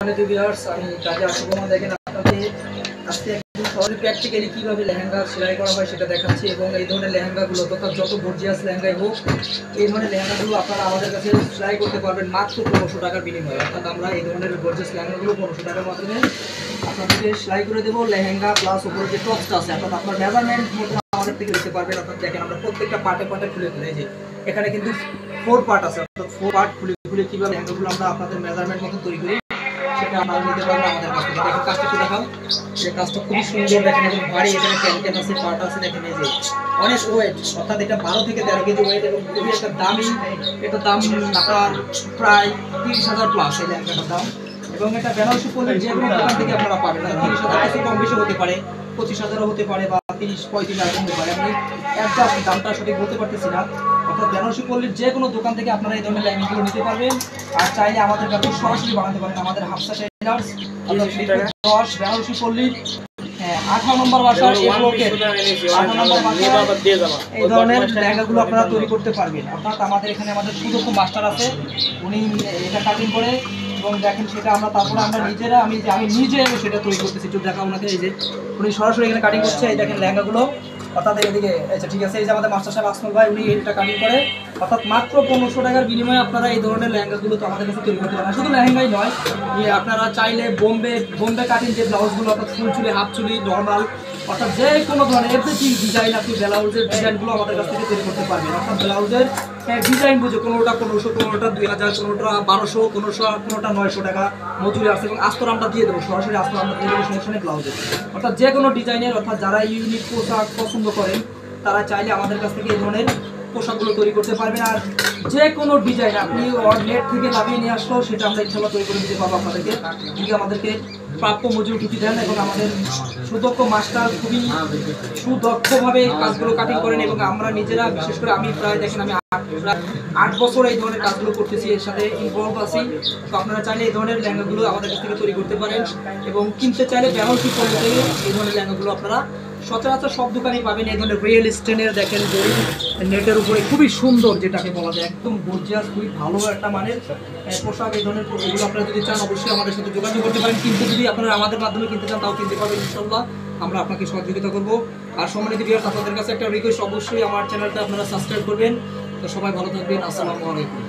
আমি কাজে আসবো না। দেখেন আপনাদের আজকে একদম সহজে প্র্যাকটিক্যালি কীভাবে লেহেঙ্গা সেলাই করা হয় সেটা দেখাচ্ছি এবং এই ধরনের লেহেঙ্গাগুলো তথা যত গর্জিয়াস লেহেঙ্গাই হোক এই ধরনের লেহেঙ্গাগুলো আপনারা আমাদের কাছে সেলাই করতে পারবেন মাত্র 1500 টাকার বিনিময়ে। অর্থাৎ আমরা এই ধরনের গর্জিয়াস লেহেঙ্গাগুলো 1500 টাকার মাধ্যমে আপনাদেরকে সেলাই করে দেবো। লেহেঙ্গা প্লাস উপরে যে টপসটা আছে অর্থাৎ আপনার মেজারমেন্ট মতো আমাদের থেকে দিতে পারবেন। অর্থাৎ দেখেন আমরা প্রত্যেকটা পার্টে পার্টে খুলে খুলে যে এখানে কিন্তু 4 পার্ট আছে, অর্থাৎ 4 পার্ট খুলে খুলে কীভাবে লেহেঙ্গাগুলো আমরা আপনাদের মেজারমেন্ট মতো তৈরি করি সেটা আপনারা নিতে পারবেন আমাদের কাছ থেকে। দেখেন কাজটা একটু দেখাও, সেই কাজটা খুবই সুন্দর। দেখেন এবং ভারী, এখানে ক্যানক্যান আছে, পার্ট আছে, দেখেন এই যে অনেক ওয়েট, অর্থাৎ এটা 12 থেকে 13 কেজি ওয়েট এবং খুবই একটা দামি। এটা দাম আপনার প্রায় 30,000 প্লাস এই লেহেঙ্গাটার দাম। এবং এটা বেনারসি পল্লীর যে কোনো দোকান থেকে আপনারা পাবেন। 30,000 কিছু কম বেশি হতে পারে, 25,000ও হতে পারে বা 30-35 এরকম হতে পারে। আমি একদম দামটা সঠিক বলতে পারতেছি না। অর্থাৎ বেনারসি পল্লীর যে কোনো দোকান থেকে আপনারা এই ধরনের লেহেঙ্গাগুলো নিতে পারবেন। আর চাইলে আমাদের কাছে সরাসরি বানাতে পারেন। আমাদের হাফসা টেইলার্স 10 বেনারসি পল্লীর 18 নম্বর বাসার এই ব্লকের 18 নম্বর বাসার এই ধরনের লেহেঙ্গাগুলো আপনারা তৈরি করতে পারবেন। অর্থাৎ আমাদের এখানে আমাদের সুদক্ষ মাস্টার আছে, উনি এটা কাটিং করে এবং দেখেন সেটা আমরা তারপরে আমরা নিজেরা আমি নিজে সেটা তৈরি করতেছি। একটু দেখা ওনাকে, এই যে উনি সরাসরি এখানে কাটিং করছে। এই দেখেন লেহেঙ্গাগুলো, অর্থাৎ এদিকে আচ্ছা ঠিক আছে, এই যে আমাদের মাস্টার সাহেব আসমল ভাই উনি এটা কাটিং করে। অর্থাৎ মাত্র 1500 টাকার বিনিময়ে আপনারা এই ধরনের লেহেঙ্গাগুলো তো আমাদের কাছে তৈরি করতে পারেন। শুধু লেহেঙ্গাই নয়, আপনারা চাইলে বোম্বে কাটিং যে ব্লাউজগুলো অর্থাৎ ফুল চুলি, হাফ চুলি, নর্মাল, অর্থাৎ যে কোনো ধরনের এভরিথিং ডিজাইন আপনি ব্লাউজের ডিজাইনগুলো আমাদের কাছ থেকে তৈরি করতে পারবেন। অর্থাৎ ব্লাউজের ডিজাইন বুঝে কোনোটা 1500, কোনোটা 2000, কোনোটা 1200, কোনোটা 900 টাকা মজুরি আছে এবং আস্তর আমরা দিয়ে দেবো, সরাসরি আস্তর আমরা দিয়ে দেবো, সমস্যা নেই ব্লাউজের। অর্থাৎ যে কোনো ডিজাইনের, অর্থাৎ যারা ইউনিক পোশাক পছন্দ করেন তারা চাইলে আমাদের কাছ থেকে এই ধরনের পোশাকগুলো তৈরি করতে পারবেন। আর যে কোনো ডিজাইন আপনি নেট থেকে নামিয়ে নিয়ে আসলেও সেটা আমরা ইনশাল্লাহ তৈরি করে দিতে পারবো আপনাদেরকে, যদি আমাদেরকে প্রাপ্য মজুরি টুকি দেন। এবং আমাদের সুদক্ষ মাস্টার খুবই সুদক্ষভাবে কাজগুলো কাটিং করেন এবং আমরা নিজেরা, বিশেষ করে আমি প্রায় দেখেন আমি 8 বছর এই ধরনের কাজগুলো করতেছি, এর সাথে ইনভলভ আছি। তো আপনারা চাইলে এই ধরনের লেহেঙ্গাগুলো আমাদের কাছ থেকে তৈরি করতে পারেন এবং কিনতে চাইলে বেনারসি পল্লী থেকে এই ধরনের লেহেঙ্গাগুলো আপনারা সচরাচর সব দোকানেই পাবেন। এই ধরনের রিয়েল স্টেনের দেখেন জরি নেটের উপরে খুবই সুন্দর, যেটাকে বলা যায় একদম গর্জিয়াস, খুবই ভালো একটা মানের পোশাক। এই ধরনের এগুলো আপনারা যদি চান অবশ্যই আমাদের সাথে যোগাযোগ করতে পারেন। কিন্তু যদি আপনারা আমাদের মাধ্যমে কিনতে চান তাও কিনতে পারবেন ইনশাল্লাহ, আমরা আপনাকে সহযোগিতা করবো। আর সম্মানিত ভিউয়ার্স, আপনাদের কাছে একটা রিকোয়েস্ট, অবশ্যই আমার চ্যানেলটা আপনারা সাবস্ক্রাইব করবেন। তো সবাই ভালো থাকবেন, আসসালামু আলাইকুম।